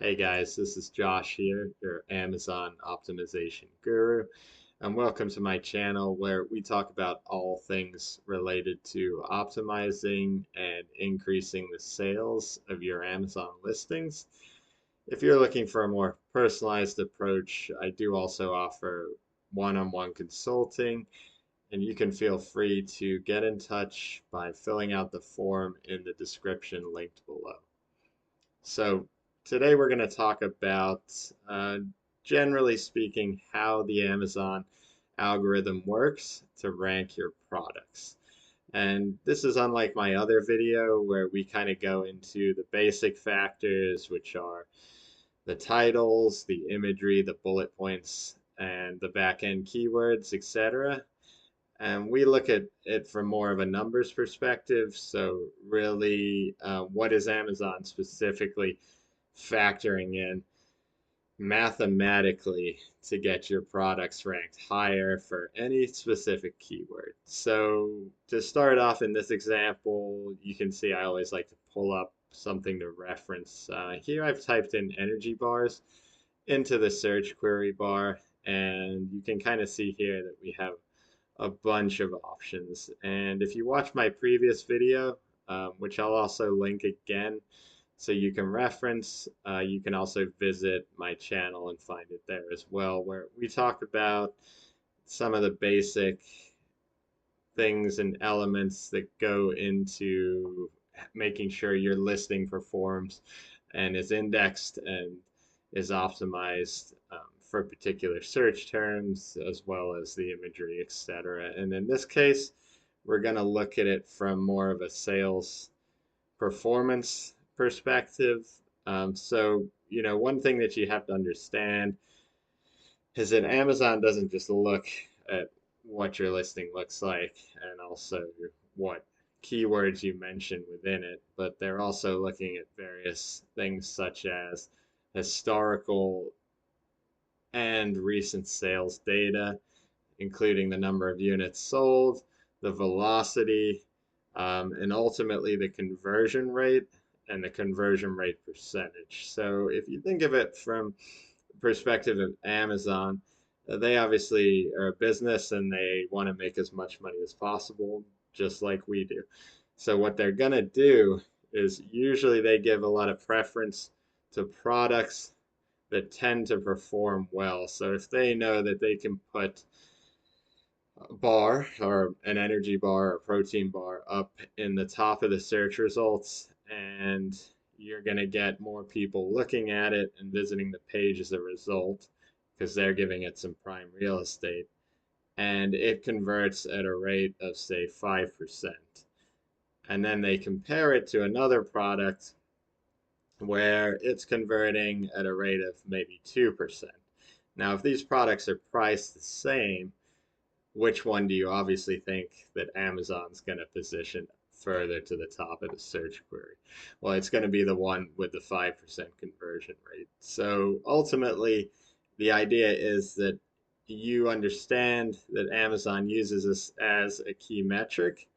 Hey guys, this is Josh here, your Amazon optimization guru, and welcome to my channel where we talk about all things related to optimizing and increasing the sales of your Amazon listings. If you're looking for a more personalized approach, I do also offer one-on-one consulting, and you can feel free to get in touch by filling out the form in the description linked below. So today we're going to talk about, generally speaking, how the Amazon algorithm works to rank your products. And this is unlike my other video where we kind of go into the basic factors, which are the titles, the imagery, the bullet points, and the back-end keywords, etc. And we look at it from more of a numbers perspective. So really, what is Amazon specifically factoring in mathematically to get your products ranked higher for any specific keyword. So to start off in this example, you can see I always like to pull up something to reference. Here I've typed in energy bars into the search query bar, and you can kind of see here that we have a bunch of options. And if you watch my previous video, which I'll also link again so you can reference, you can also visit my channel and find it there as well, where we talk about some of the basic things and elements that go into making sure your listing performs and is indexed and is optimized for particular search terms as well as the imagery, etc. And in this case, we're going to look at it from more of a sales performance perspective. One thing that you have to understand is that Amazon doesn't just look at what your listing looks like and also what keywords you mention within it, but they're also looking at various things such as historical and recent sales data, including the number of units sold, the velocity, and ultimately the conversion rate and the conversion rate percentage. So if you think of it from the perspective of Amazon, they obviously are a business and they want to make as much money as possible, just like we do. So what they're going to do is usually they give a lot of preference to products that tend to perform well. So if they know that they can put a bar or an energy bar or protein bar up in the top of the search results, and you're going to get more people looking at it and visiting the page as a result because they're giving it some prime real estate, and it converts at a rate of say 5%, and then they compare it to another product where it's converting at a rate of maybe 2%. Now, if these products are priced the same, which one do you obviously think that Amazon's going to position further to the top of the search query? Well, it's going to be the one with the 5% conversion rate. So ultimately, the idea is that you understand that Amazon uses this as a key metric,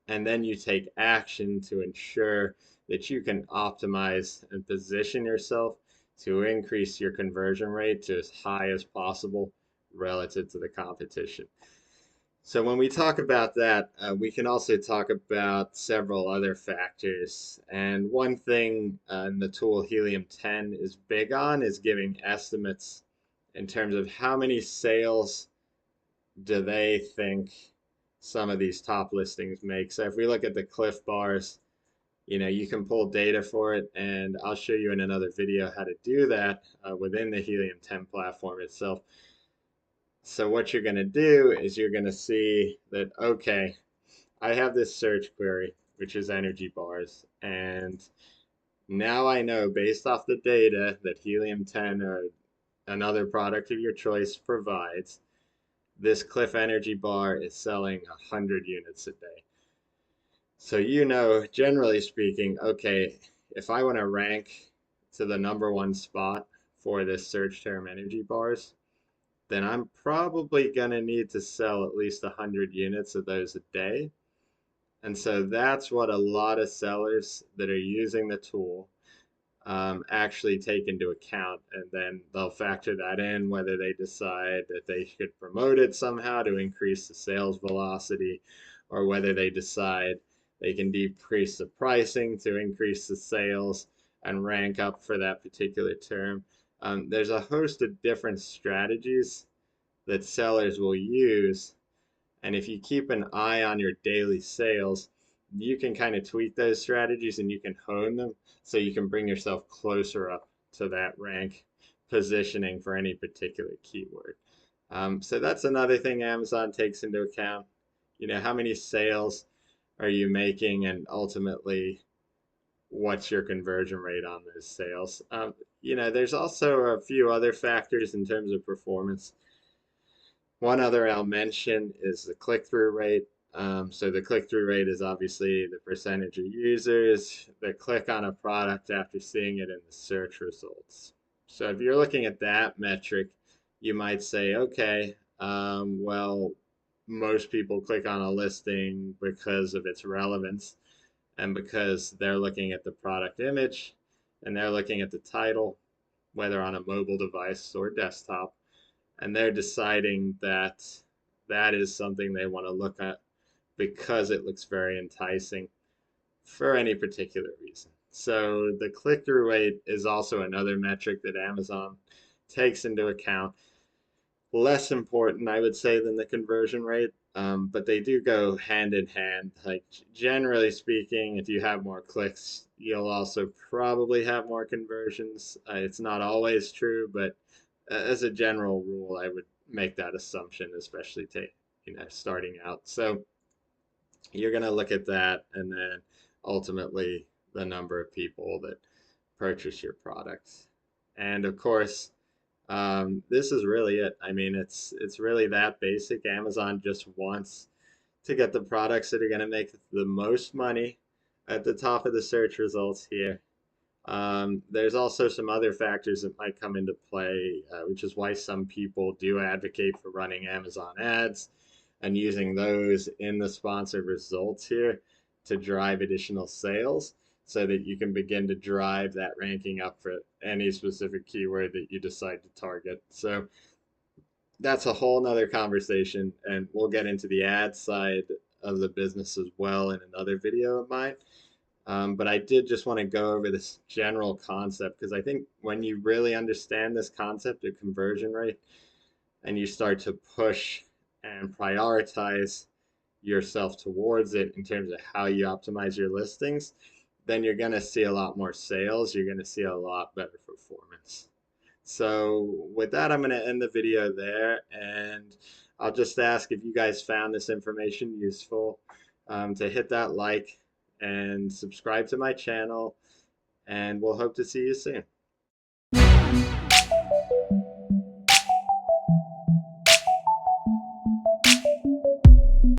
and then you take action to ensure that you can optimize and position yourself to increase your conversion rate to as high as possible relative to the competition. So when we talk about that, we can also talk about several other factors. And one thing the tool Helium 10 is big on is giving estimates in terms of how many sales do they think some of these top listings make. So if we look at the Cliff Bars, you can pull data for it, and I'll show you in another video how to do that within the Helium 10 platform itself. So what you're going to do is you're going to see that, okay, I have this search query, which is energy bars, and now I know based off the data that Helium 10 or another product of your choice provides, this Cliff Energy bar is selling 100 units a day. So generally speaking, okay, if I want to rank to the #1 spot for this search term energy bars, then I'm probably going to need to sell at least 100 units of those a day. And so that's what a lot of sellers that are using the tool actually take into account, and then they'll factor that in whether they decide that they should promote it somehow to increase the sales velocity, or whether they decide they can decrease the pricing to increase the sales and rank up for that particular term. There's a host of different strategies that sellers will use, and if you keep an eye on your daily sales, you can kind of tweak those strategies and you can hone them so you can bring yourself closer up to that rank positioning for any particular keyword. So that's another thing Amazon takes into account. How many sales are you making, and ultimately, what's your conversion rate on those sales? There's also a few other factors in terms of performance. One other I'll mention is the click-through rate. So the click-through rate is obviously the percentage of users that click on a product after seeing it in the search results. So if you're looking at that metric, you might say, okay, well, most people click on a listing because of its relevance and because they're looking at the product image and they're looking at the title, whether on a mobile device or desktop, and they're deciding that that is something they want to look at because it looks very enticing for any particular reason. So the click-through rate is also another metric that Amazon takes into account. Less important, I would say, than the conversion rate, but they do go hand in hand. Like, generally speaking, if you have more clicks, you'll also probably have more conversions. It's not always true, but as a general rule, I would make that assumption, especially starting out. So you're going to look at that, and then ultimately the number of people that purchase your products. And of course, this is really it. I mean, it's really that basic. Amazon just wants to get the products that are going to make the most money at the top of the search results here. There's also some other factors that might come into play, which is why some people do advocate for running Amazon ads and using those in the sponsored results here to drive additional sales so that you can begin to drive that ranking up for any specific keyword that you decide to target. So that's a whole nother conversation, and we'll get into the ad side of the business as well in another video of mine. But I did just want to go over this general concept because I think when you really understand this concept of conversion rate and you start to push and prioritize yourself towards it in terms of how you optimize your listings, then you're going to see a lot more sales. You're going to see a lot better performance. So with that, I'm going to end the video there, and I'll just ask if you guys found this information useful, to hit that like and subscribe to my channel, and we'll hope to see you soon.